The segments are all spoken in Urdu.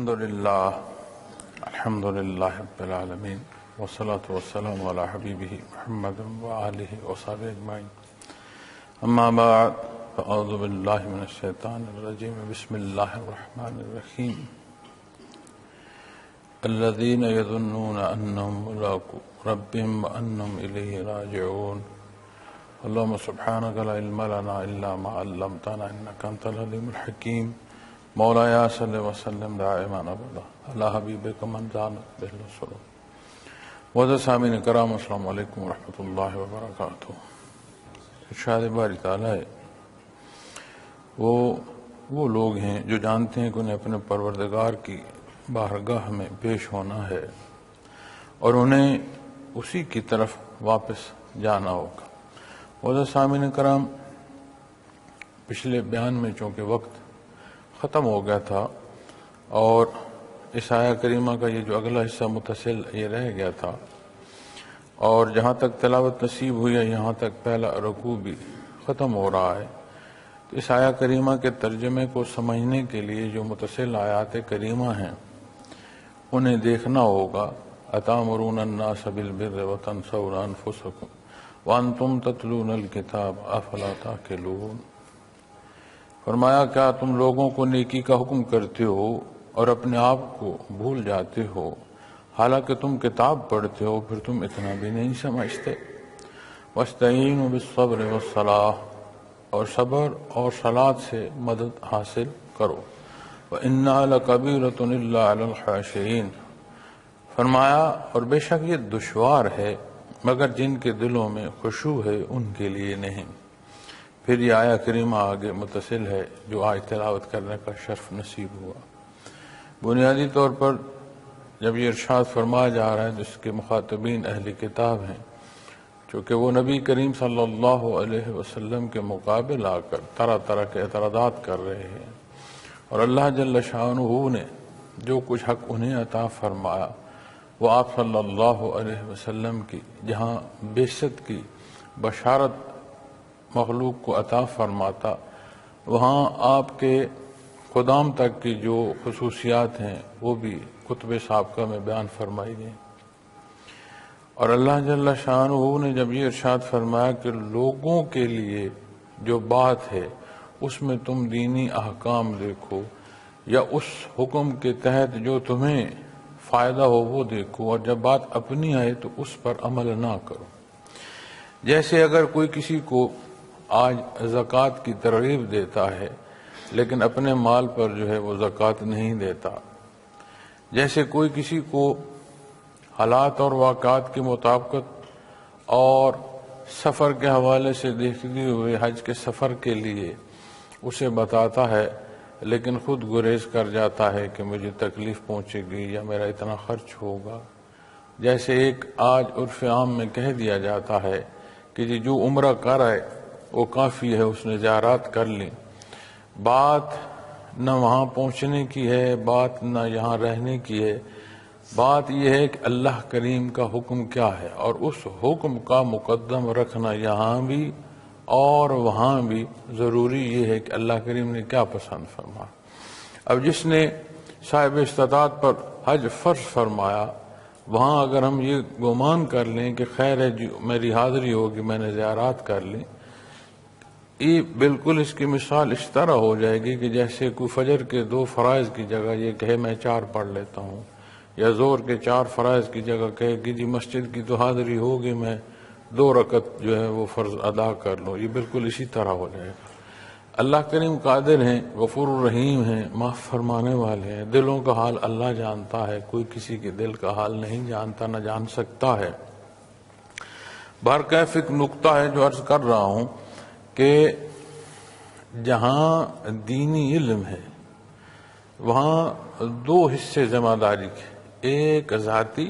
الحمد لله رب العالمين والصلاة والسلام على حبيبه محمد وآله وصحبه أجمعين. أما بعد فأعوذ بالله من الشيطان الرجيم. بسم الله الرحمن الرحيم. الذين يظنون أنهم ملاقو ربهم وأنهم إليه راجعون. اللهم سبحانك لا علم لنا إلا ما علمتنا إنك أنت العليم الحكيم. مولاي صل وسلم دائما ابدا على حبيبك من زانت به السرور. معزز سامعین کرام، السلام علیکم ورحمۃ اللہ وبرکاتہ. ارشاد باری تعالیٰ ہے وہ لوگ ہیں جو جانتے ہیں کہ انہیں اپنے پروردگار کی بارگاہ میں پیش ہونا ہے اور انہیں اسی کی طرف واپس جانا ہوگا. معزز سامعین کرام، پچھلے بیان میں چونکہ وقت ختم ہو گیا تھا اور اس آیہ کریمہ کا یہ جو اگلا حصہ متصل یہ رہ گیا تھا، اور جہاں تک تلاوت نصیب ہوئی ہے یہاں تک پہلا رکوع بھی ختم ہو رہا ہے. تو اس آیہ کریمہ کے ترجمے کو سمجھنے کے لیے جو متصل آیات کریمہ ہیں انہیں دیکھنا ہوگا. أَتَأْمُرُونَ النَّاسَ بِالْبِرِّ وَتَنْسَوْنَ أَنفُسَكُمْ وَأَنْتُمْ تَتْلُونَ الْكِتَابَ أَفَلَا تَعْقِلُونَ. فرمایا، کیا تم لوگوں کو نیکی کا حکم کرتے ہو اور اپنے آپ کو بھول جاتے ہو حالانکہ تم کتاب پڑھتے ہو، پھر تم اتنا بھی نہیں سمجھتے. وَاسْتَعِینُوا بِالصَّبْرِ وَالصَّلَاةِ، اور صبر اور صلاۃ سے مدد حاصل کرو. وَإِنَّهَا لَكَبِیرَةٌ إِلَّا عَلَى الْخَاشِعِینَ. فرمایا، اور بے شک یہ دشوار ہے مگر جن کے دلوں میں خشوع ہے ان کے لیے نہیں. پھر یہ آیہ کریمہ آگے متصل ہے جو آج تلاوت کرنے کا شرف نصیب ہوا. بنیادی طور پر جب یہ ارشاد فرمایا جا رہا ہے جس کے مخاطبین اہل کتاب ہیں، چونکہ وہ نبی کریم صلی اللہ علیہ وسلم کے مقابل آ کر طرح طرح کے اعتراضات کر رہے ہیں، اور اللہ جل شانہ نے جو کچھ حق انہیں عطا فرمایا وہ آپ صلی اللہ علیہ وسلم کی جہاں بعثت کی بشارت مخلوق کو عطا فرماتا، وہاں آپ کے قدام تک کی جو خصوصیات ہیں وہ بھی کتب سابقہ میں بیان فرمائی گئی. اور اللہ جل شانہ نے جب یہ ارشاد فرمایا کہ لوگوں کے لیے جو بات ہے اس میں تم دینی احکام دیکھو یا اس حکم کے تحت جو تمہیں فائدہ ہو وہ دیکھو، اور جب بات اپنی آئے تو اس پر عمل نہ کرو. جیسے اگر کوئی کسی کو آج زکوٰۃ کی ترغیب دیتا ہے لیکن اپنے مال پر جو ہے وہ زکوٰۃ نہیں دیتا، جیسے کوئی کسی کو حالات اور واقعات کی مطابقت اور سفر کے حوالے سے دیکھتے ہوئے حج کے سفر کے لیے اسے بتاتا ہے لیکن خود گریز کر جاتا ہے کہ مجھے تکلیف پہنچے گی یا میرا اتنا خرچ ہوگا. جیسے ایک آج عرف عام میں کہہ دیا جاتا ہے کہ جو عمرہ کر آئے وہ کافی ہے، اس نے زیارات کر لی، بات نہ وہاں پہنچنے کی ہے، بات نہ یہاں رہنے کی ہے، بات یہ ہے کہ اللہ کریم کا حکم کیا ہے اور اس حکم کا مقدم رکھنا یہاں بھی اور وہاں بھی ضروری یہ ہے کہ اللہ کریم نے کیا پسند فرمایا. اب جس نے صاحب استطاعت پر حج فرض فرمایا، وہاں اگر ہم یہ گمان کر لیں کہ خیر ہے جی میری حاضری ہوگی، میں نے زیارات کر لی، یہ بالکل اس کی مثال اس طرح ہو جائے گی کہ جیسے کوئی فجر کے 2 فرائض کی جگہ یہ کہے میں 4 پڑھ لیتا ہوں، یا زور کے 4 فرائض کی جگہ کہے کہ جی مسجد کی تو حاضری ہوگی، میں 2 رکعت جو ہے وہ فرض ادا کر لوں. یہ بالکل اسی طرح ہو جائے گا. اللہ کریم قادر ہیں، غفور الرحیم ہیں، معاف فرمانے والے ہیں. دلوں کا حال اللہ جانتا ہے، کوئی کسی کے دل کا حال نہیں جانتا، نہ جان سکتا ہے. بہرکیف ایک نقطہ ہے جو عرض کر رہا ہوں کہ جہاں دینی علم ہے وہاں 2 حصے ذمہ داری کے، ایک ذاتی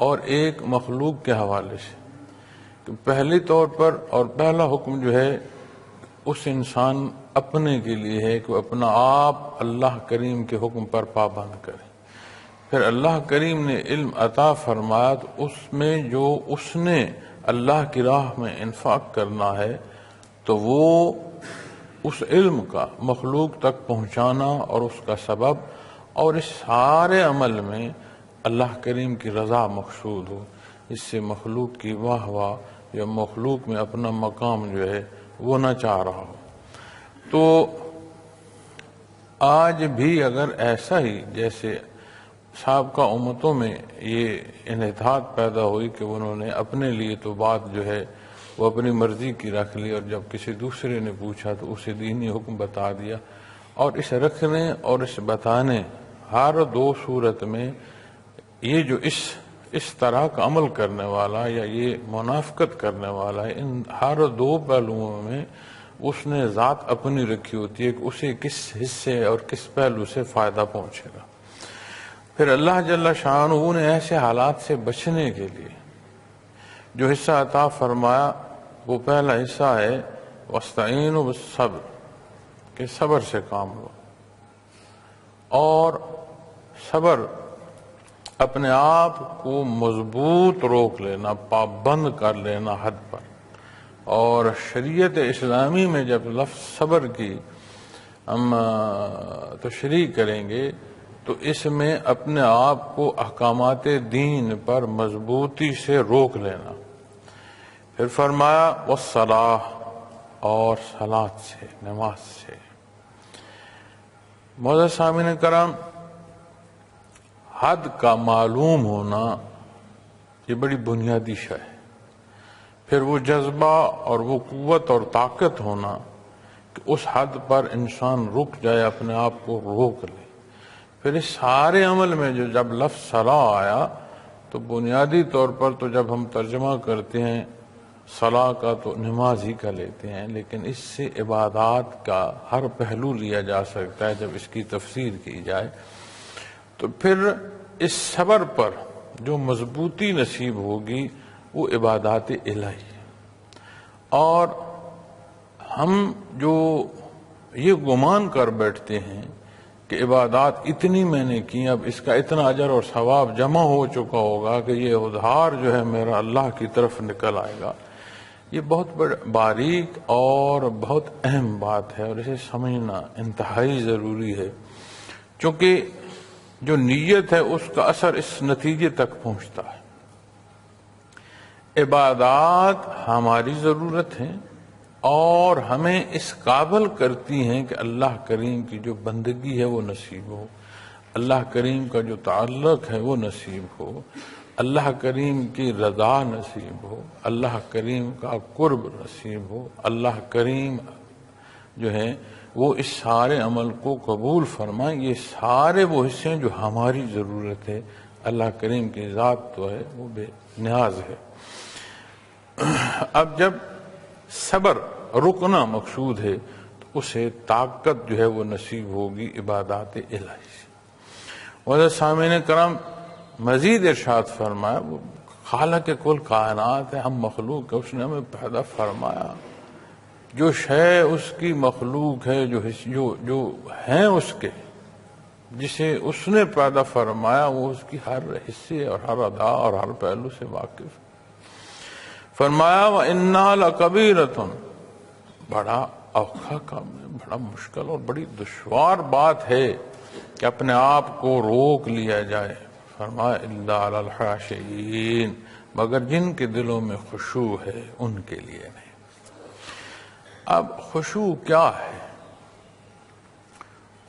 اور ایک مخلوق کے حوالے سے. پہلی طور پر اور پہلا حکم جو ہے اس انسان اپنے کے لیے ہے کہ وہ اپنا آپ اللہ کریم کے حکم پر پابند کرے. پھر اللہ کریم نے علم عطا فرمایا تو اس میں جو اس نے اللہ کی راہ میں انفاق کرنا ہے تو وہ اس علم کا مخلوق تک پہنچانا اور اس کا سبب اور اس سارے عمل میں اللہ کریم کی رضا مقصود ہو، اس سے مخلوق کی واہ واہ یا مخلوق میں اپنا مقام جو ہے وہ نہ چاہ رہا ہو۔ تو آج بھی اگر ایسا ہی جیسے سابقہ امتوں میں یہ انحطاط پیدا ہوئی کہ انہوں نے اپنے لیے تو بات جو ہے وہ اپنی مرضی کی رکھ لی، اور جب کسی دوسرے نے پوچھا تو اسے دینی حکم بتا دیا، اور اس رکھنے اور اس بتانے ہر دو صورت میں یہ جو اس طرح کا عمل کرنے والا یا یہ منافقت کرنے والا ہے، ان ہر دو پہلوؤں میں اس نے ذات اپنی رکھی ہوتی ہے کہ اسے کس حصے اور کس پہلو سے فائدہ پہنچے گا۔ پھر اللہ جل شانہ نے ایسے حالات سے بچنے کے لیے جو حصہ عطا فرمایا، وہ پہلا حصہ ہے وَاسْتَعِينُوا بِالصَّبْرِ، کہ صبر سے کام لو، اور صبر اپنے آپ کو مضبوط روک لینا، پابند کر لینا حد پر۔ اور شریعت اسلامی میں جب لفظ صبر کی ہم تشریح کریں گے تو اس میں اپنے آپ کو احکامات دین پر مضبوطی سے روک لینا۔ پھر فرمایا والصلاۃ، اور صلاۃ سے، نماز سے۔ معزز سامعین کرام، حد کا معلوم ہونا یہ بڑی بنیادی شے ہے۔ پھر وہ جذبہ اور وہ قوت اور طاقت ہونا کہ اس حد پر انسان رک جائے، اپنے آپ کو روک لے۔ پھر اس سارے عمل میں جو جب لفظ صلاح آیا تو بنیادی طور پر تو جب ہم ترجمہ کرتے ہیں صلاح کا تو نماز ہی کا لیتے ہیں، لیکن اس سے عبادات کا ہر پہلو لیا جا سکتا ہے جب اس کی تفسیر کی جائے۔ تو پھر اس صبر پر جو مضبوطی نصیب ہوگی وہ عبادات الہی ہے۔ اور ہم جو یہ گمان کر بیٹھتے ہیں کہ عبادات اتنی میں نے کی، اب اس کا اتنا اجر اور ثواب جمع ہو چکا ہوگا کہ یہ ادھار جو ہے میرا اللہ کی طرف نکل آئے گا، یہ بہت باریک اور بہت اہم بات ہے، اور اسے سمجھنا انتہائی ضروری ہے، چونکہ جو نیت ہے اس کا اثر اس نتیجے تک پہنچتا ہے۔ عبادات ہماری ضرورت ہیں اور ہمیں اس قابل کرتی ہیں کہ اللہ کریم کی جو بندگی ہے وہ نصیب ہو، اللہ کریم کا جو تعلق ہے وہ نصیب ہو، اللہ کریم کی رضا نصیب ہو، اللہ کریم کا قرب نصیب ہو، اللہ کریم جو ہے وہ اس سارے عمل کو قبول فرمائیں۔ یہ سارے وہ حصے ہیں جو ہماری ضرورت ہے، اللہ کریم کی ذات تو ہے وہ بے نیاز ہے۔ اب جب صبر رکنا مقصود ہے تو اسے طاقت جو ہے وہ نصیب ہوگی عبادات الہی سے۔ معزز سامعین کرام، مزید ارشاد فرمایا، وہ خالق کل کائنات ہے، ہم مخلوق ہے، اس نے ہمیں پیدا فرمایا، جو شے اس کی مخلوق ہے، جو ہیں اس کے، جسے اس نے پیدا فرمایا، وہ اس کی ہر حصے اور ہر ادا اور ہر پہلو سے واقف ہے۔ فرمایا وَإِنَّهَا لَكَبِيرَةٌ، بڑا اوکھا کام ہے، بڑا مشکل اور بڑی دشوار بات ہے کہ اپنے آپ کو روک لیا جائے۔ فرمایا إِلَّا عَلَى الْخَاشِعِينَ، مگر جن کے دلوں میں خشوع ہے ان کے لیے نہیں۔ اب خشوع کیا ہے؟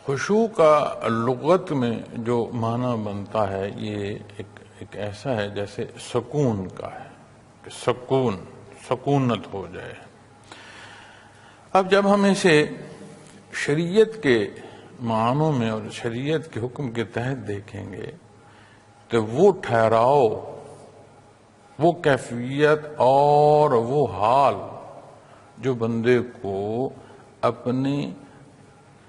خشوع کا لغت میں جو معنی بنتا ہے یہ ایک ایسا ہے جیسے سکون کا ہے، کہ سکونت ہو جائے۔ اب جب ہم اسے شریعت کے معنوں میں اور شریعت کے حکم کے تحت دیکھیں گے تو وہ ٹھہراؤ، وہ کیفیت اور وہ حال جو بندے کو اپنی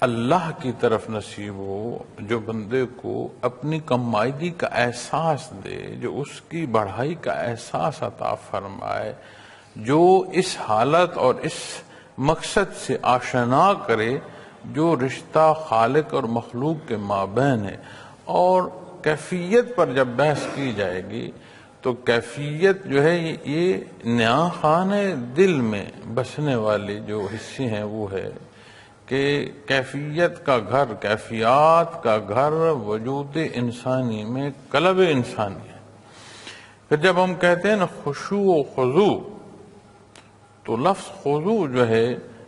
اللہ کی طرف نصیب ہو، جو بندے کو اپنی کمائیگی کا احساس دے، جو اس کی بڑھائی کا احساس عطا فرمائے، جو اس حالت اور اس مقصد سے آشنا کرے جو رشتہ خالق اور مخلوق کے مابین ہے۔ اور کیفیت پر جب بحث کی جائے گی تو کیفیت جو ہے یہ نیا خانہ دل میں بسنے والے جو حصے ہیں وہ ہے کہ کیفیت کا گھر، کیفیات کا گھر وجود انسانی میں قلب انسانی ہے۔ پھر جب ہم کہتے ہیں نا خشوع و خضوع، تو لفظ خضوع جو ہے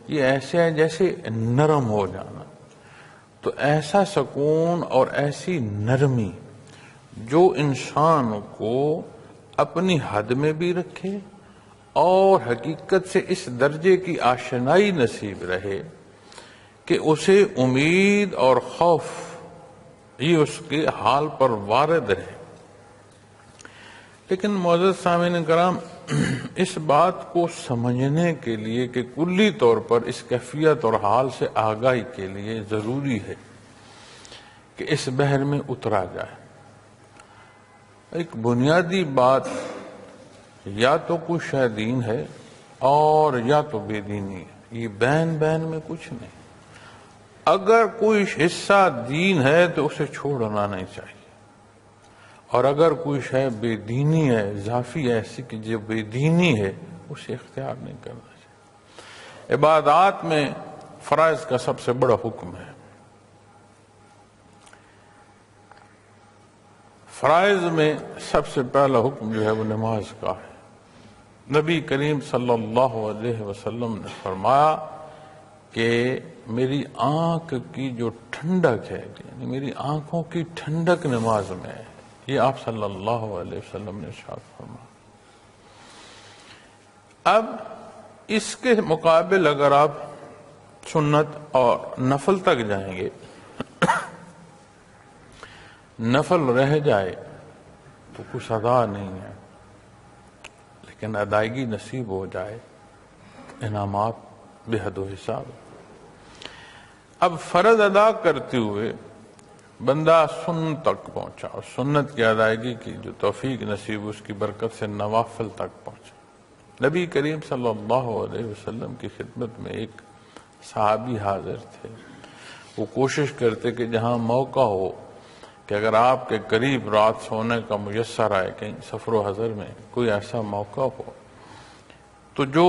یہ ایسے ہے جیسے نرم ہو جانا، تو ایسا سکون اور ایسی نرمی جو انسان کو اپنی حد میں بھی رکھے اور حقیقت سے اس درجے کی آشنائی نصیب رہے کہ اسے امید اور خوف یہ اس کے حال پر وارد رہے۔ لیکن معزز سامعین کرام، اس بات کو سمجھنے کے لیے کہ کلی طور پر اس کیفیت اور حال سے آگاہی کے لیے ضروری ہے کہ اس بحر میں اترا جائے۔ ایک بنیادی بات، یا تو کوئی شے دین ہے اور یا تو بے دینی ہے، یہ بین بین میں کچھ نہیں۔ اگر کوئی حصہ دین ہے تو اسے چھوڑنا نہیں چاہیے، اور اگر کوئی شے بے دینی ہے، اضافی ایسی کہ جو بے دینی ہے، اسے اختیار نہیں کرنا چاہیے۔ عبادات میں فرائض کا سب سے بڑا حکم ہے۔ فرائض میں سب سے پہلا حکم جو ہے وہ نماز کا ہے۔ نبی کریم صلی اللہ علیہ وسلم نے فرمایا کہ میری آنکھ کی جو ٹھنڈک ہے، یعنی میری آنکھوں کی ٹھنڈک نماز میں ہے، یہ آپ صلی اللہ علیہ وسلم نے ارشاد فرمایا۔ اب اس کے مقابل اگر آپ سنت اور نفل تک جائیں گے، نفل رہ جائے تو کچھ ادا نہیں ہے، لیکن ادائیگی نصیب ہو جائے انعامات بے حد و حساب۔ اب فرض ادا کرتے ہوئے بندہ سنت تک پہنچا، اور سنت کی ادائیگی کی جو توفیق نصیب اس کی برکت سے نوافل تک پہنچا۔ نبی کریم صلی اللہ علیہ وسلم کی خدمت میں ایک صحابی حاضر تھے۔ وہ کوشش کرتے کہ جہاں موقع ہو کہ اگر آپ کے قریب رات سونے کا میسر آئے، کہیں سفر و حضر میں کوئی ایسا موقع ہو، تو جو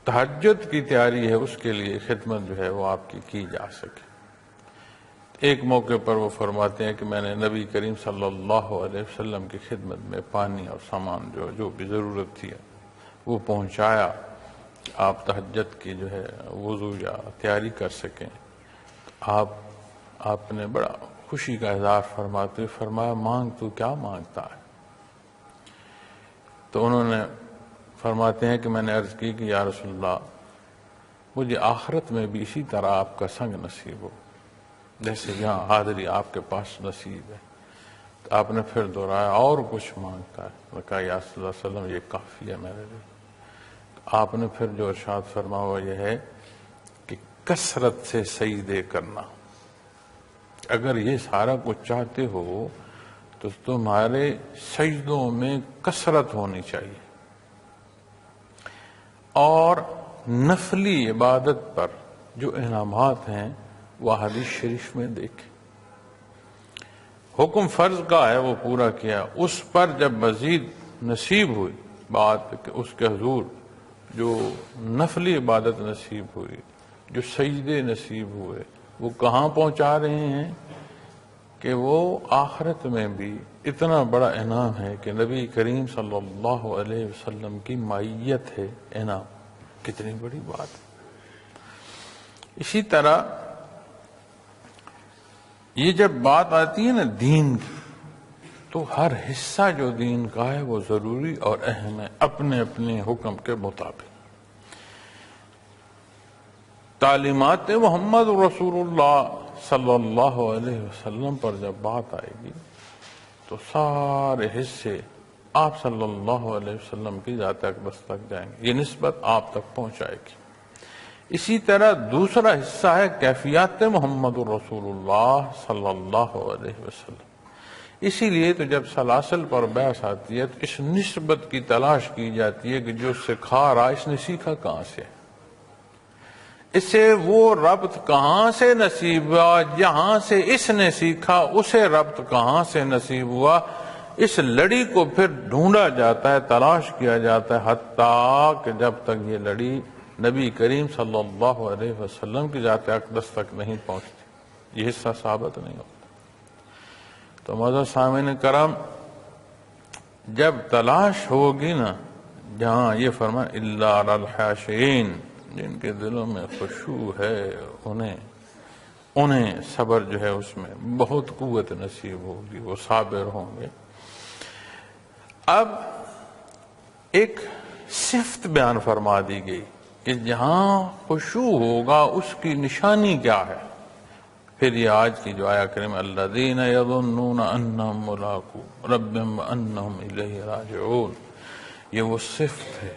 تہجد کی تیاری ہے اس کے لیے خدمت جو ہے وہ آپ کی جا سکے۔ ایک موقع پر وہ فرماتے ہیں کہ میں نے نبی کریم صلی اللہ علیہ وسلم کی خدمت میں پانی اور سامان جو بھی ضرورت تھی وہ پہنچایا، آپ تہجد کی جو ہے وضو یا تیاری کر سکیں۔ آپ نے بڑا خوشی کا اظہار فرماتے ہوئے فرمایا، مانگ تو کیا مانگتا ہے؟ تو انہوں نے فرماتے ہیں کہ میں نے عرض کی کہ یا رسول اللہ، مجھے آخرت میں بھی اسی طرح آپ کا سنگ نصیب ہو جیسے یہاں حاضری آپ کے پاس نصیب ہے۔ تو آپ نے پھر دہرایا، اور کچھ مانگتا ہے؟ میں کہا یا صلی اللہ علیہ وسلم یہ کافی ہے میرے لیے۔ آپ نے پھر جو ارشاد فرمایا وہ یہ ہے کہ کثرت سے سجدے کرنا۔ اگر یہ سارا کچھ چاہتے ہو تو تمہارے سجدوں میں کثرت ہونی چاہیے، اور نفلی عبادت پر جو انعامات ہیں وہ حدیث شریف میں دیکھیں۔ حکم فرض کا ہے وہ پورا کیا، اس پر جب مزید نصیب ہوئی بات کہ اس کے حضور جو نفلی عبادت نصیب ہوئی، جو سجدے نصیب ہوئے، وہ کہاں پہنچا رہے ہیں کہ وہ آخرت میں بھی اتنا بڑا انعام ہے کہ نبی کریم صلی اللہ علیہ وسلم کی معیت ہے انعام۔ کتنی بڑی بات ہے۔ اسی طرح یہ جب بات آتی ہے نا دین کی، تو ہر حصہ جو دین کا ہے وہ ضروری اور اہم ہے اپنے اپنے حکم کے مطابق۔ تعلیمات محمد رسول اللہ صلی اللہ علیہ وسلم پر جب بات آئے گی تو سارے حصے آپ صلی اللہ علیہ وسلم کی ذات اقدس تک جائیں گے، یہ نسبت آپ تک پہنچائے گی۔ اسی طرح دوسرا حصہ ہے کیفیات محمد رسول اللہ صلی اللہ علیہ وسلم۔ اسی لیے تو جب سلاسل پر بحث آتی ہے تو اس نسبت کی تلاش کی جاتی ہے کہ جو سکھا رہا اس نے سیکھا کہاں سے، اس سے وہ ربط کہاں سے نصیب ہوا، جہاں سے اس نے سیکھا اسے ربط کہاں سے نصیب ہوا۔ اس لڑی کو پھر ڈھونڈا جاتا ہے، تلاش کیا جاتا ہے، حتیٰ کہ جب تک یہ لڑی نبی کریم صلی اللہ علیہ وسلم کی ذات اقدس تک نہیں پہنچتی، یہ حصہ ثابت نہیں ہوتا۔ تو معزز سامعین کرام، جب تلاش ہوگی نا، جہاں یہ فرمایا الا علی الخاشعین، جن کے دلوں میں خشوع ہے انہیں صبر جو ہے اس میں بہت قوت نصیب ہوگی، وہ صابر ہوں گے۔ اب ایک صفت بیان فرما دی گئی کہ جہاں خشوع ہوگا اس کی نشانی کیا ہے۔ پھر یہ آج کی جو آیا کریم الذین یظنون انہم ملاقو ربہم وانہم الیہ راجعون، یہ وہ صفت ہے،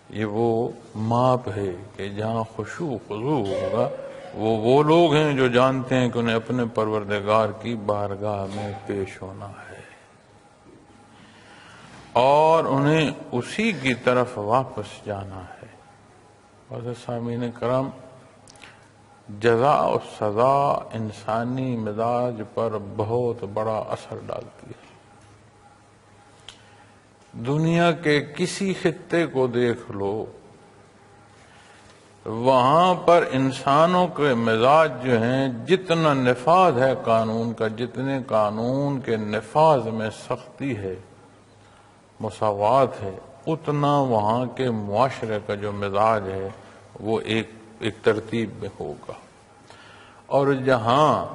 یہ وہ ماپ ہے کہ جہاں خشوع خضوع ہوگا وہ لوگ ہیں جو جانتے ہیں کہ انہیں اپنے پروردگار کی بارگاہ میں پیش ہونا ہے اور انہیں اسی کی طرف واپس جانا ہے۔ معزز سامعین کرام، جزا و سزا انسانی مزاج پر بہت بڑا اثر ڈالتی ہے۔ دنیا کے کسی خطے کو دیکھ لو، وہاں پر انسانوں کے مزاج جو ہیں، جتنا نفاذ ہے قانون کا، جتنے قانون کے نفاذ میں سختی ہے، مساوات ہے، اتنا وہاں کے معاشرے کا جو مزاج ہے وہ ایک ترتیب میں ہوگا۔ اور جہاں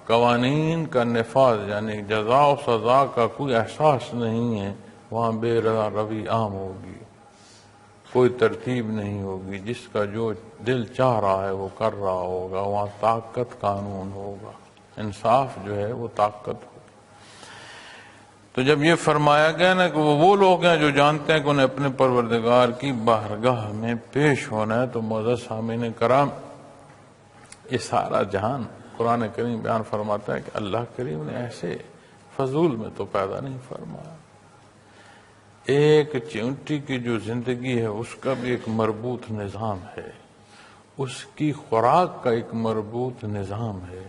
قوانین کا نفاذ یعنی جزا و سزا کا کوئی احساس نہیں ہے، وہاں بے رضا روی عام ہوگی، کوئی ترتیب نہیں ہوگی، جس کا جو دل چاہ رہا ہے وہ کر رہا ہوگا، وہاں طاقت قانون ہوگا، انصاف جو ہے وہ طاقت ہوگا۔ تو جب یہ فرمایا گیا نا کہ وہ لوگ ہیں جو جانتے ہیں کہ انہیں اپنے پروردگار کی بارگاہ میں پیش ہونا ہے، تو معزز سامعین کرام، یہ سارا جہان قرآن کریم بیان فرماتا ہے کہ اللہ کریم نے ایسے فضول میں تو پیدا نہیں فرمایا۔ ایک چیونٹی کی جو زندگی ہے اس کا بھی ایک مربوط نظام ہے، اس کی خوراک کا ایک مربوط نظام ہے،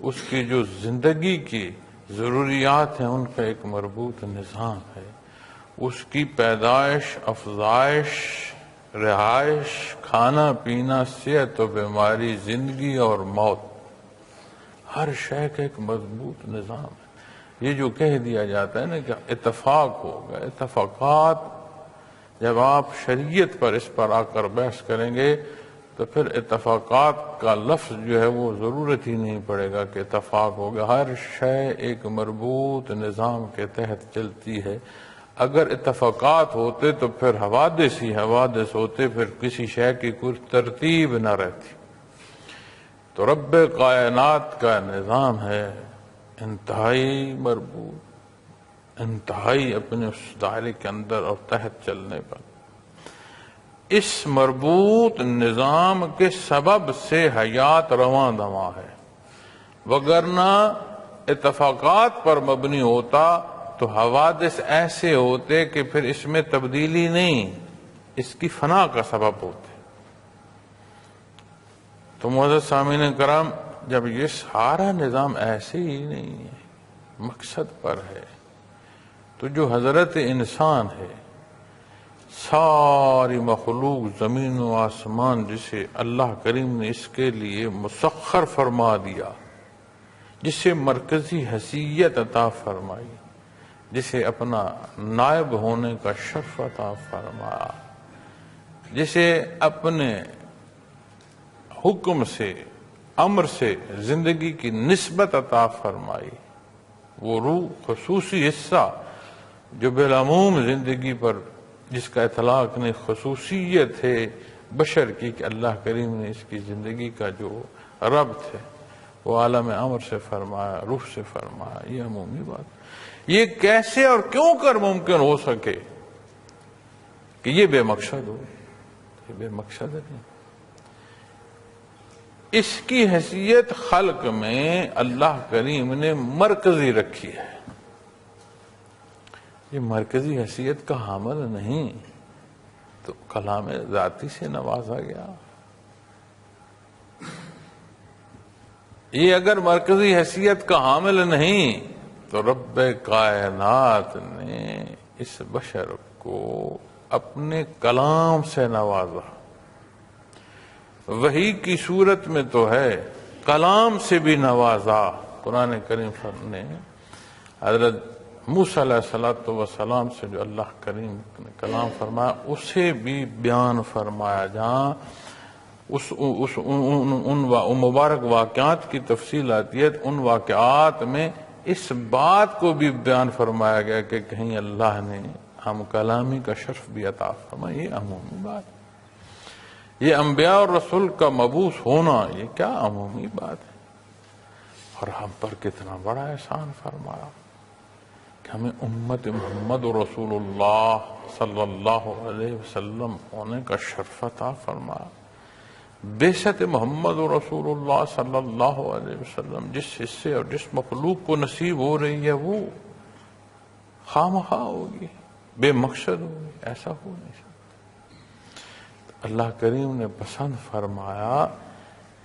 اس کی جو زندگی کی ضروریات ہیں ان کا ایک مربوط نظام ہے، اس کی پیدائش، افزائش، رہائش، کھانا پینا، صحت و بیماری، زندگی اور موت، ہر شے کا ایک مضبوط نظام ہے۔ یہ جو کہہ دیا جاتا ہے نا کہ اتفاق ہوگا، اتفاقات، جب آپ شریعت پر اس پر آ کر بحث کریں گے تو پھر اتفاقات کا لفظ جو ہے وہ ضرورت ہی نہیں پڑے گا کہ اتفاق ہوگا، ہر شے ایک مربوط نظام کے تحت چلتی ہے۔ اگر اتفاقات ہوتے تو پھر حوادث ہی حوادث ہوتے، پھر کسی شے کی کوئی ترتیب نہ رہتی۔ تو رب کائنات کا نظام ہے انتہائی مربوط، انتہائی اپنے اس دائرے کے اندر اور تحت چلنے پر۔ اس مربوط نظام کے سبب سے حیات رواں دواں ہے، وگرنہ اتفاقات پر مبنی ہوتا تو حوادث ایسے ہوتے کہ پھر اس میں تبدیلی نہیں، اس کی فنا کا سبب ہوتے۔ تو معزز سامعین کرام، جب یہ سارا نظام ایسے ہی نہیں ہے، مقصد پر ہے، تو جو حضرت انسان ہے، ساری مخلوق زمین و آسمان جسے اللہ کریم نے اس کے لیے مسخر فرما دیا، جسے مرکزی حیثیت عطا فرمائی، جسے اپنا نائب ہونے کا شرف عطا فرمایا، جسے اپنے حکم سے، امر سے زندگی کی نسبت عطا فرمائی، وہ روح، خصوصی حصہ جو بالعموم زندگی پر جس کا اطلاق نے خصوصیت ہے بشر کی کہ اللہ کریم نے اس کی زندگی کا جو ربط ہے وہ عالم امر سے فرمایا، روح سے فرمایا، یہ عمومی بات۔ یہ کیسے اور کیوں کر ممکن ہو سکے کہ یہ بے مقصد ہو؟ یہ بے مقصد نہیں، اس کی حیثیت خلق میں اللہ کریم نے مرکزی رکھی ہے۔ یہ مرکزی حیثیت کا حامل نہیں تو کلام ذاتی سے نوازا گیا۔ یہ اگر مرکزی حیثیت کا حامل نہیں تو رب کائنات نے اس بشر کو اپنے کلام سے نوازا، وحی کی صورت میں تو ہے، کلام سے بھی نوازا۔ قرآن کریم نے حضرت موسیٰ علیہ السلام سے جو اللہ کریم نے کلام فرمایا اسے بھی بیان فرمایا، جہاں ان مبارک واقعات کی تفصیل آتی ہے، ان واقعات میں اس بات کو بھی بیان فرمایا گیا کہ کہیں اللہ نے ہم کلامی کا شرف بھی عطا فرمایا۔ یہ عمومی بات ہے، یہ انبیاء اور رسول کا مبعوث ہونا یہ کیا عمومی بات ہے، اور ہم پر کتنا بڑا احسان فرمایا کہ ہمیں امت محمد رسول اللہ صلی اللہ علیہ وسلم ہونے کا شرف عطا فرمایا۔ بعثت محمد رسول اللہ صلی اللہ علیہ وسلم جس حصے اور جس مخلوق کو نصیب ہو رہی ہے وہ خواہ ہوگی، بے مقصد ہوگی، ایسا ہو نہیں سکتا۔ اللہ کریم نے پسند فرمایا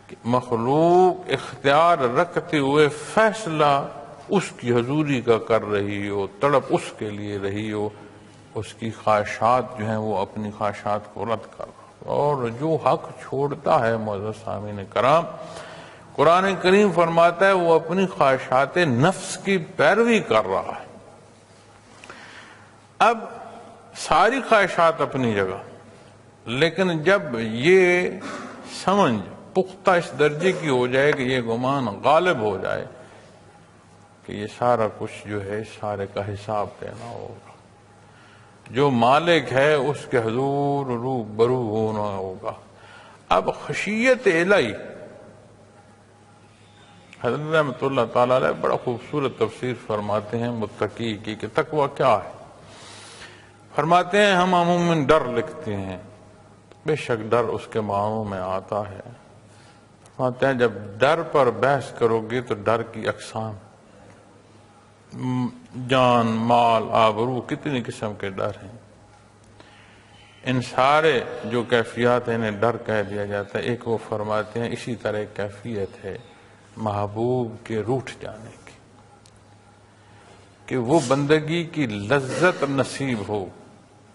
کہ مخلوق اختیار رکھتے ہوئے فیصلہ اس کی حضوری کا کر رہی ہو، تڑپ اس کے لیے رہی ہو، اس کی خواہشات جو ہیں وہ اپنی خواہشات کو رد کر رہا، اور جو حق چھوڑتا ہے معزز سامعین کرام، قرآن کریم فرماتا ہے وہ اپنی خواہشات نفس کی پیروی کر رہا ہے۔ اب ساری خواہشات اپنی جگہ، لیکن جب یہ سمجھ پختہ اس درجے کی ہو جائے کہ یہ گمان غالب ہو جائے کہ یہ سارا کچھ جو ہے سارے کا حساب دینا ہوگا، جو مالک ہے اس کے حضور روبرو ہونا ہوگا، اب خشیت الہی، حضرت رحمۃ اللہ تعالی علیہ بڑا خوبصورت تفسیر فرماتے ہیں متقی کی کہ تقویٰ کیا ہے۔ فرماتے ہیں ہم عموماً ڈر لکھتے ہیں، بے شک ڈر اس کے معنوں میں آتا ہے۔ فرماتے ہیں جب ڈر پر بحث کرو گے تو ڈر کی اقسام، جان، مال، آبرو، کتنی قسم کے ڈر ہیں، ان سارے جو کیفیات ہیں انہیں ڈر کہہ دیا جاتا ہے۔ ایک وہ فرماتے ہیں اسی طرح ایک کیفیت ہے محبوب کے روٹھ جانے کی، کہ وہ بندگی کی لذت نصیب ہو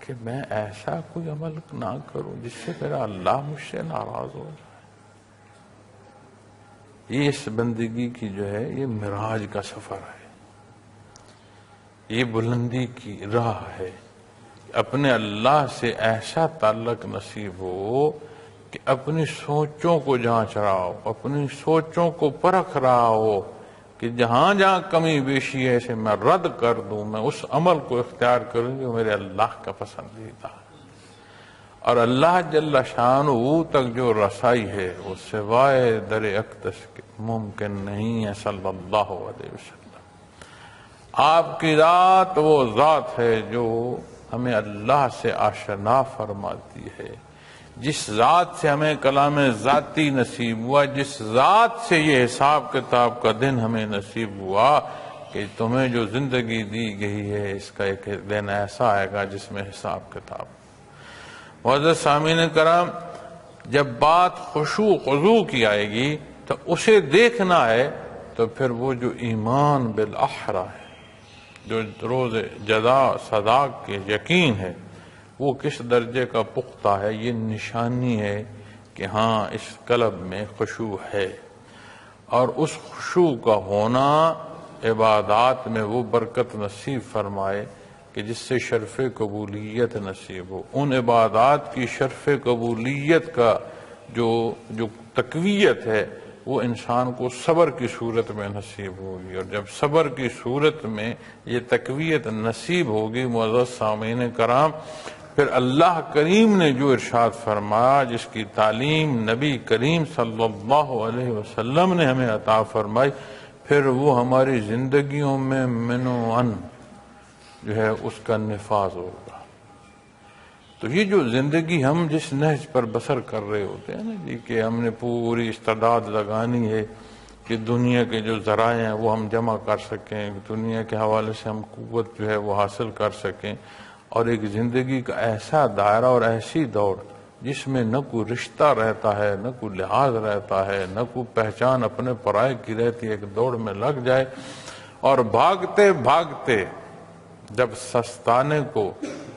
کہ میں ایسا کوئی عمل نہ کروں جس سے میرا اللہ مجھ سے ناراض ہو جائے۔ یہ اس بندگی کی جو ہے یہ معراج کا سفر ہے، یہ بلندی کی راہ ہے، اپنے اللہ سے ایسا تعلق نصیب ہو کہ اپنی سوچوں کو جانچ رہا ہو، اپنی سوچوں کو پرکھ رہا ہو کہ جہاں جہاں کمی بیشی ہے اسے میں رد کر دوں، میں اس عمل کو اختیار کروں جو میرے اللہ کا پسندیدہ ہے، اور اللہ جل شانہ تک جو رسائی ہے وہ سوائے در اقدس کے ممکن نہیں ہے صلی اللہ علیہ وسلم۔ آپ کی ذات وہ ذات ہے جو ہمیں اللہ سے آشنا فرماتی ہے، جس ذات سے ہمیں کلام ذاتی نصیب ہوا، جس ذات سے یہ حساب کتاب کا دن ہمیں نصیب ہوا کہ تمہیں جو زندگی دی گئی ہے اس کا ایک دن ایسا آئے گا جس میں حساب کتاب۔ معزز سامعین کرام، جب بات خشوع خضوع کی آئے گی تو اسے دیکھنا ہے تو پھر وہ جو ایمان بالآخرہ ہے، جو روز جزا سزا کے یقین ہے، وہ کس درجے کا پختہ ہے، یہ نشانی ہے کہ ہاں اس قلب میں خشوع ہے، اور اس خشوع کا ہونا عبادات میں وہ برکت نصیب فرمائے کہ جس سے شرف قبولیت نصیب ہو۔ ان عبادات کی شرف قبولیت کا جو تقویت ہے وہ انسان کو صبر کی صورت میں نصیب ہوگی، اور جب صبر کی صورت میں یہ تقویت نصیب ہوگی معزز سامعین کرام، پھر اللہ کریم نے جو ارشاد فرمایا، جس کی تعلیم نبی کریم صلی اللہ علیہ وسلم نے ہمیں عطا فرمائی، پھر وہ ہماری زندگیوں میں منوعاً جو ہے اس کا نفاذ ہوگا۔ تو یہ جو زندگی ہم جس نہج پر بسر کر رہے ہوتے ہیں نا جی، کہ ہم نے پوری استعداد لگانی ہے کہ دنیا کے جو ذرائع ہیں وہ ہم جمع کر سکیں، دنیا کے حوالے سے ہم قوت جو ہے وہ حاصل کر سکیں، اور ایک زندگی کا ایسا دائرہ اور ایسی دوڑ جس میں نہ کوئی رشتہ رہتا ہے، نہ کوئی لحاظ رہتا ہے، نہ کوئی پہچان اپنے پرائے کی رہتی ہے، ایک دوڑ میں لگ جائے، اور بھاگتے بھاگتے جب سستانے کو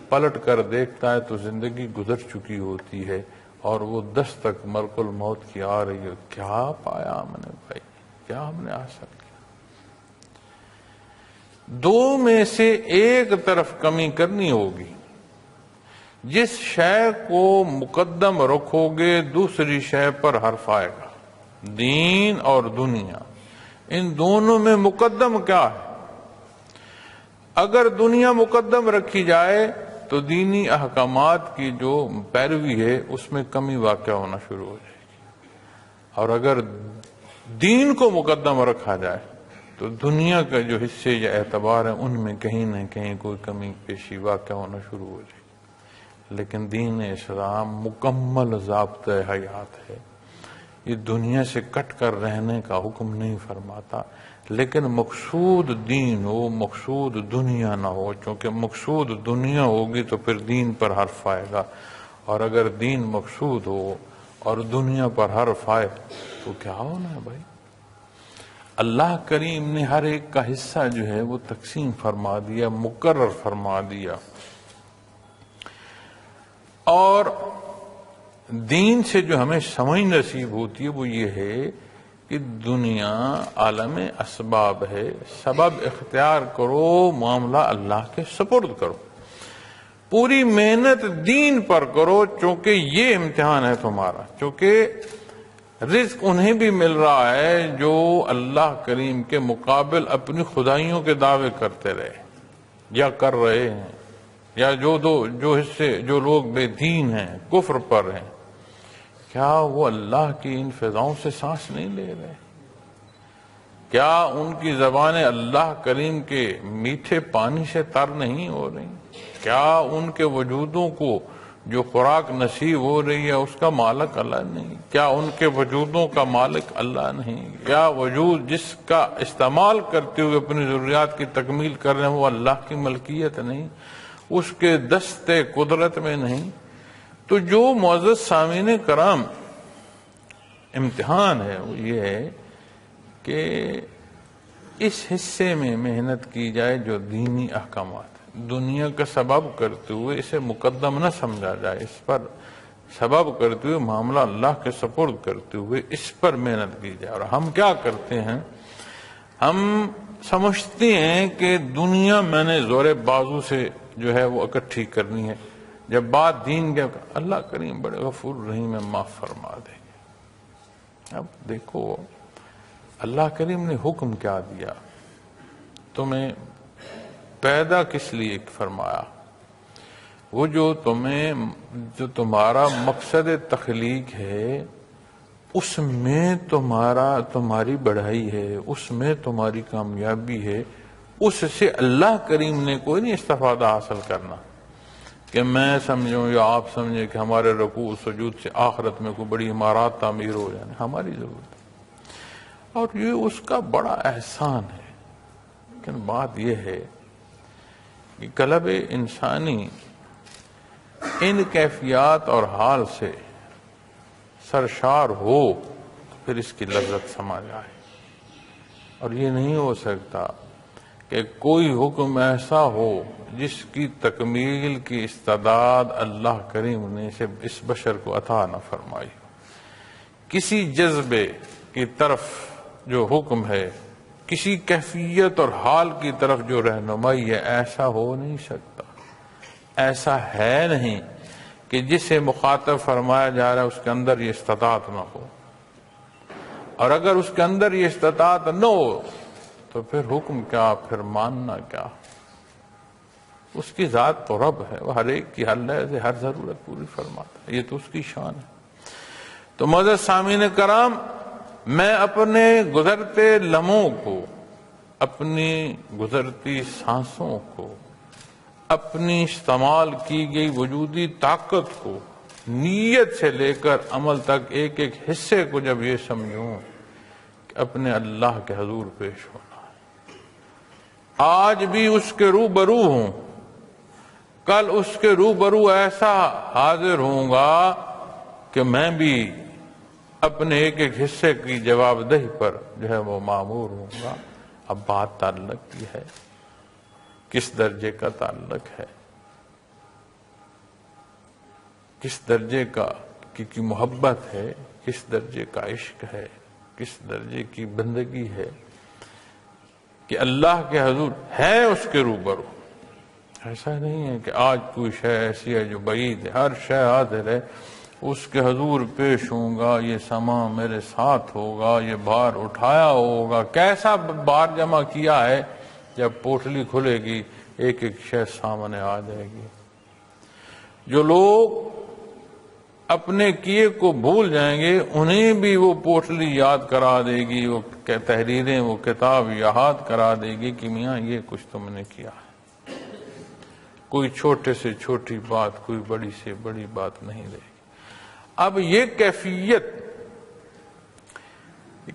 پلٹ کر دیکھتا ہے تو زندگی گزر چکی ہوتی ہے، اور وہ دستک ملک الموت کی آ رہی ہے، کیا پایا ہم نے بھائی، کیا ہم نے حاصل کیا؟ دو میں سے ایک طرف کمی کرنی ہوگی. جس شے کو مقدم رکھو گے دوسری شے پر حرف آئے گا. دین اور دنیا، ان دونوں میں مقدم کیا ہے؟ اگر دنیا مقدم رکھی جائے تو دینی احکامات کی جو پیروی ہے اس میں کمی واقع ہونا شروع ہو جائے گی، اور اگر دین کو مقدم رکھا جائے تو دنیا کا جو حصے یا اعتبار ہیں ان میں کہیں نہ کہیں کوئی کمی پیشی واقع ہونا شروع ہو جائے گی. لیکن دین اسلام مکمل ضابطۂ حیات ہے. یہ دنیا سے کٹ کر رہنے کا حکم نہیں فرماتا، لیکن مقصود دین ہو، مقصود دنیا نہ ہو. چونکہ مقصود دنیا ہوگی تو پھر دین پر حرف آئے گا، اور اگر دین مقصود ہو اور دنیا پر حرف آئے تو کیا ہونا ہے بھائی؟ اللہ کریم نے ہر ایک کا حصہ جو ہے وہ تقسیم فرما دیا، مقرر فرما دیا. اور دین سے جو ہمیں سمجھ نصیب ہوتی ہے وہ یہ ہے کہ دنیا عالم اسباب ہے، سبب اختیار کرو، معاملہ اللہ کے سپرد کرو، پوری محنت دین پر کرو، چونکہ یہ امتحان ہے تمہارا. چونکہ رزق انہیں بھی مل رہا ہے جو اللہ کریم کے مقابل اپنی خدائیوں کے دعوے کرتے رہے یا کر رہے ہیں، یا جو حصے جو لوگ بے دین ہیں، کفر پر ہیں، کیا وہ اللہ کی ان فضاؤں سے سانس نہیں لے رہے؟ کیا ان کی زبانیں اللہ کریم کے میٹھے پانی سے تر نہیں ہو رہی؟ کیا ان کے وجودوں کو جو خوراک نصیب ہو رہی ہے اس کا مالک اللہ نہیں؟ کیا ان کے وجودوں کا مالک اللہ نہیں؟ کیا وجود جس کا استعمال کرتے ہوئے اپنی ضروریات کی تکمیل کر رہے ہیں وہ اللہ کی ملکیت نہیں، اس کے دست قدرت میں نہیں؟ تو جو معزز سامعین کرام امتحان ہے وہ یہ ہے کہ اس حصے میں محنت کی جائے جو دینی احکامات، دنیا کا سبب کرتے ہوئے اسے مقدم نہ سمجھا جائے، اس پر سبب کرتے ہوئے معاملہ اللہ کے سپرد کرتے ہوئے اس پر محنت کی جائے. اور ہم کیا کرتے ہیں؟ ہم سمجھتے ہیں کہ دنیا میں نے زور بازو سے جو ہے وہ اکٹھی کرنی ہے، جب بات دین کے اللہ کریم بڑے غفور رحیم ہے، معاف فرما دیں گے. اب دیکھو اللہ کریم نے حکم کیا دیا، تمہیں پیدا کس لیے فرمایا؟ وہ جو تمہارا مقصد تخلیق ہے اس میں تمہاری بڑھائی ہے، اس میں تمہاری کامیابی ہے. اس سے اللہ کریم نے کوئی نہیں استفادہ حاصل کرنا کہ میں سمجھوں یا آپ سمجھیں کہ ہمارے رکوع سجود سے آخرت میں کوئی بڑی عمارات تعمیر ہو جائے. ہماری ضرورت ہے اور یہ اس کا بڑا احسان ہے. لیکن بات یہ ہے کہ قلب انسانی ان کیفیات اور حال سے سرشار ہو تو پھر اس کی لذت سما جائے. اور یہ نہیں ہو سکتا کہ کوئی حکم ایسا ہو جس کی تکمیل کی استعداد اللہ کریم نے اس بشر کو عطا نہ فرمائی. کسی جذبے کی طرف جو حکم ہے، کسی کیفیت اور حال کی طرف جو رہنمائی ہے، ایسا ہو نہیں سکتا. ایسا ہے نہیں کہ جسے مخاطب فرمایا جا رہا ہے اس کے اندر یہ استطاعت نہ ہو، اور اگر اس کے اندر یہ استطاعت نہ ہو تو پھر حکم کیا، پھر ماننا کیا؟ اس کی ذات تو رب ہے، وہ ہر ایک کی ہر ضرورت پوری فرماتا ہے، یہ تو اس کی شان ہے. تو معزز سامعین کرام، میں اپنے گزرتے لمحوں کو، اپنی گزرتی سانسوں کو، اپنی استعمال کی گئی وجودی طاقت کو، نیت سے لے کر عمل تک ایک ایک حصے کو جب یہ سمجھوں کہ اپنے اللہ کے حضور پیش ہونا ہے، آج بھی اس کے روبرو ہوں، کل اس کے روبرو ایسا حاضر ہوں گا کہ میں بھی اپنے ایک ایک حصے کی جواب دہی پر جو ہے وہ مامور ہوں گا. اب بات تعلق کی ہے، کس درجے کا تعلق ہے، کس درجے کا کی محبت ہے، کس درجے کا عشق ہے، کس درجے کی بندگی ہے کہ اللہ کے حضور ہے اس کے روبرو۔ ایسا نہیں ہے کہ آج کوئی شے ایسی ہے جو بعید ہے، ہر شے حاضر ہے، اس کے حضور پیش ہوں گا، یہ سامان میرے ساتھ ہوگا، یہ بھار اٹھایا ہوگا۔ کیسا بھار جمع کیا ہے؟ جب پوٹلی کھلے گی ایک ایک شے سامنے آ جائے گی۔ جو لوگ اپنے کیے کو بھول جائیں گے انہیں بھی وہ پوٹلی یاد کرا دے گی، وہ تحریریں، وہ کتاب یاد کرا دے گی کہ میاں یہ کچھ تم نے کیا ہے۔ کوئی چھوٹے سے چھوٹی بات، کوئی بڑی سے بڑی بات نہیں رہے گی۔ اب یہ کیفیت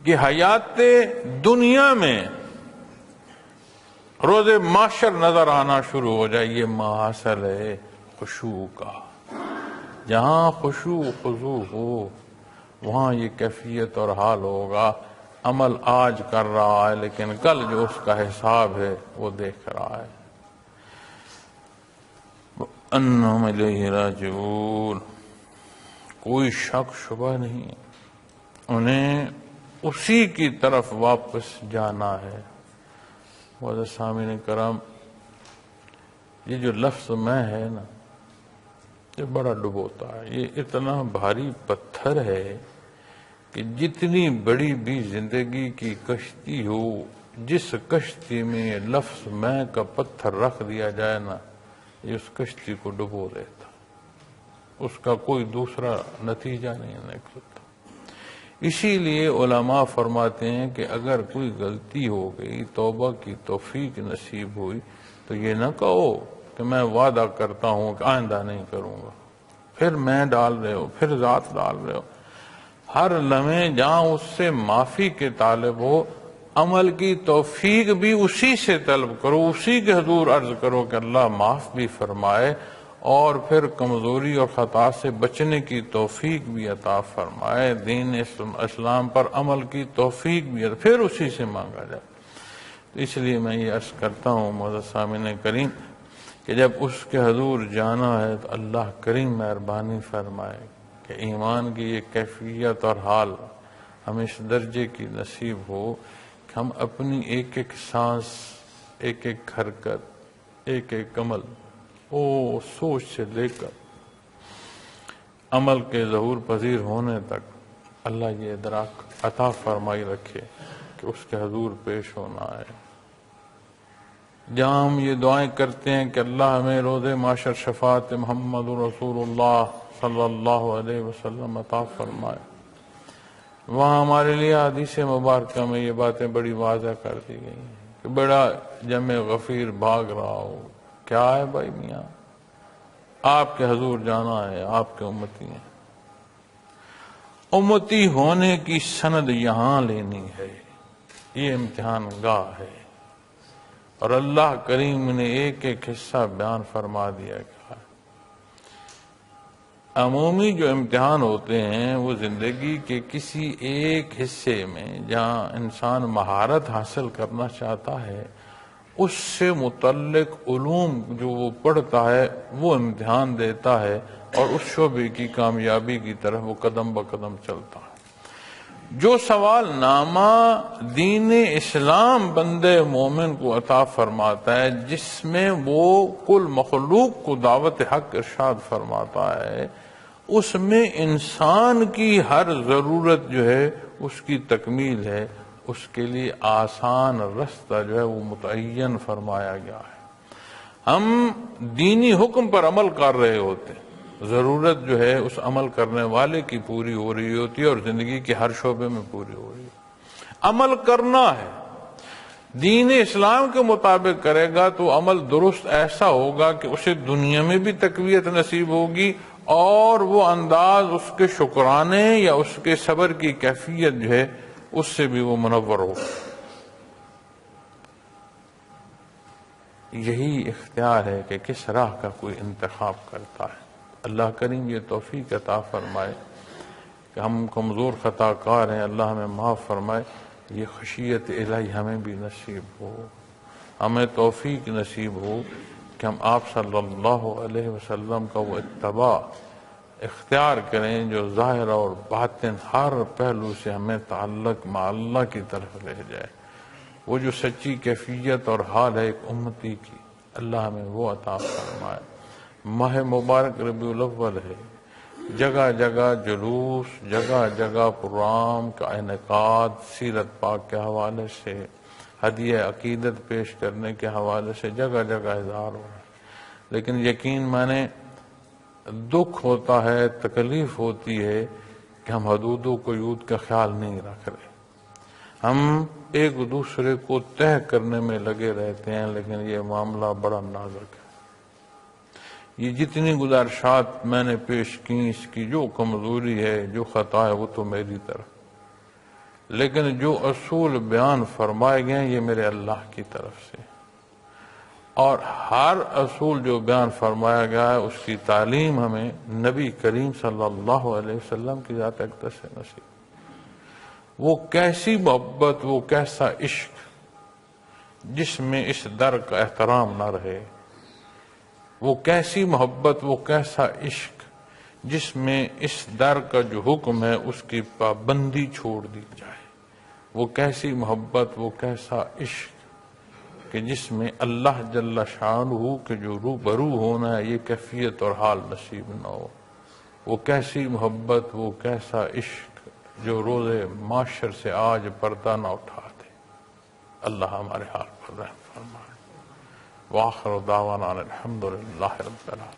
کہ حیات دنیا میں روز محشر نظر آنا شروع ہو جائے، یہ محاصل ہے خشوع کا۔ جہاں خشوع خضوع ہو وہاں یہ کیفیت اور حال ہوگا۔ عمل آج کر رہا ہے لیکن کل جو اس کا حساب ہے وہ دیکھ رہا ہے۔ انہم الیہ راجعون، کوئی شک شبہ نہیں، انہیں اسی کی طرف واپس جانا ہے۔ معزز سامعین کرام، یہ جو لفظ میں ہے نا، یہ بڑا ڈبوتا ہے۔ یہ اتنا بھاری پتھر ہے کہ جتنی بڑی بھی زندگی کی کشتی ہو، جس کشتی میں یہ لفظ میں کا پتھر رکھ دیا جائے نا، یہ اس کشتی کو ڈبو دیتا، اس کا کوئی دوسرا نتیجہ نہیں نکلتا۔ اسی لیے علماء فرماتے ہیں کہ اگر کوئی غلطی ہو گئی، توبہ کی توفیق نصیب ہوئی، تو یہ نہ کہو کہ میں وعدہ کرتا ہوں کہ آئندہ نہیں کروں گا، پھر میں ڈال رہے ہو، پھر ذات ڈال رہے ہو۔ ہر لمحے جہاں اس سے معافی کے طالب ہو، عمل کی توفیق بھی اسی سے طلب کرو، اسی کے حضور عرض کرو کہ اللہ معاف بھی فرمائے اور پھر کمزوری اور خطا سے بچنے کی توفیق بھی عطا فرمائے، دین اسلام پر عمل کی توفیق بھی عطا، پھر اسی سے مانگا جائے۔ تو اس لیے میں یہ عرض کرتا ہوں معزز سامعین کریم کہ جب اس کے حضور جانا ہے تو اللہ کریم مہربانی فرمائے کہ ایمان کی یہ کیفیت اور حال ہمیں اس درجے کی نصیب ہو کہ ہم اپنی ایک ایک سانس، ایک ایک حرکت، ایک ایک عمل، سوچ سے لے کر عمل کے ظہور پذیر ہونے تک اللہ یہ ادراک عطا فرمائی رکھے کہ اس کے حضور پیش ہونا ہے۔ جہاں ہم یہ دعائیں کرتے ہیں کہ اللہ ہمیں روز محشر شفاعت محمد رسول اللہ صلی اللہ علیہ وسلم عطا فرمائے، وہاں ہمارے لیے حدیث مبارکہ میں یہ باتیں بڑی واضح کر دی گئی ہیں کہ بڑا جمع غفیر بھاگ رہا ہو، کیا ہے بھائی میاں، آپ کے حضور جانا ہے، آپ کے امتی ہیں، امتی ہونے کی سند یہاں لینی ہے، یہ امتحان گاہ ہے، اور اللہ کریم نے ایک ایک حصہ بیان فرما دیا گیا۔ عمومی جو امتحان ہوتے ہیں وہ زندگی کے کسی ایک حصے میں جہاں انسان مہارت حاصل کرنا چاہتا ہے، اس سے متعلق علوم جو وہ پڑھتا ہے وہ امتحان دیتا ہے، اور اس شعبے کی کامیابی کی طرف وہ قدم بقدم چلتا ہے۔ جو سوال نامہ دین اسلام بندے مومن کو عطا فرماتا ہے، جس میں وہ کل مخلوق کو دعوت حق ارشاد فرماتا ہے، اس میں انسان کی ہر ضرورت جو ہے اس کی تکمیل ہے، اس کے لیے آسان رستہ جو ہے وہ متعین فرمایا گیا ہے۔ ہم دینی حکم پر عمل کر رہے ہوتے ہیں، ضرورت جو ہے اس عمل کرنے والے کی پوری ہو رہی ہوتی ہے اور زندگی کے ہر شعبے میں پوری ہو رہی ہے۔ عمل کرنا ہے، دین اسلام کے مطابق کرے گا تو عمل درست ایسا ہوگا کہ اسے دنیا میں بھی تقویت نصیب ہوگی، اور وہ انداز اس کے شکرانے یا اس کے صبر کی کیفیت جو ہے اس سے بھی وہ منور ہو۔ یہی اختیار ہے کہ کس راہ کا کوئی انتخاب کرتا ہے۔ اللہ کریم یہ توفیق عطا فرمائے کہ ہم کمزور خطا کار ہیں، اللہ ہمیں معاف فرمائے، یہ خشیت الہی ہمیں بھی نصیب ہو، ہمیں توفیق نصیب ہو کہ ہم آپ صلی اللہ علیہ وسلم کا وہ اتباع اختیار کریں جو ظاہر اور باطن ہر پہلو سے ہمیں تعلق مع اللہ کی طرف لے جائے. وہ جو سچی کیفیت اور حال ہے ایک امتی کی، اللہ ہمیں وہ عطا فرمائے. ماہ مبارک ربیع الاول ہے، جگہ جگہ جلوس، جگہ جگہ پروگرام کا انعقاد، سیرت پاک کے حوالے سے، ہدیہ عقیدت پیش کرنے کے حوالے سے جگہ جگہ اظہار ہو رہا ہے. لیکن یقین مانے دکھ ہوتا ہے، تکلیف ہوتی ہے کہ ہم حدود و قیود کا خیال نہیں رکھ رہے. ہم ایک دوسرے کو طے کرنے میں لگے رہتے ہیں، لیکن یہ معاملہ بڑا نازک ہے. یہ جتنی گزارشات میں نے پیش کی، اس کی جو کمزوری ہے، جو خطا ہے، وہ تو میری طرف، لیکن جو اصول بیان فرمائے گئے ہیں یہ میرے اللہ کی طرف سے. اور ہر اصول جو بیان فرمایا گیا ہے اس کی تعلیم ہمیں نبی کریم صلی اللہ علیہ وسلم کی ذات اقدس سے نصیب. وہ کیسی محبت، وہ کیسا عشق جس میں اس در کا احترام نہ رہے. وہ کیسی محبت، وہ کیسا عشق جس میں اس در کا جو حکم ہے اس کی پابندی چھوڑ دی جائے. وہ کیسی محبت، وہ کیسا عشق کہ جس میں اللہ جل شانہ کے جو روبرو ہونا ہے یہ کیفیت اور حال نصیب نہ ہو. وہ کیسی محبت، وہ کیسا عشق جو روز معاشر سے آج پردہ نہ اٹھا دے. اللہ ہمارے حال پر رحم فرمائے. وآخر دعوانا الحمدللہ رب العالمین.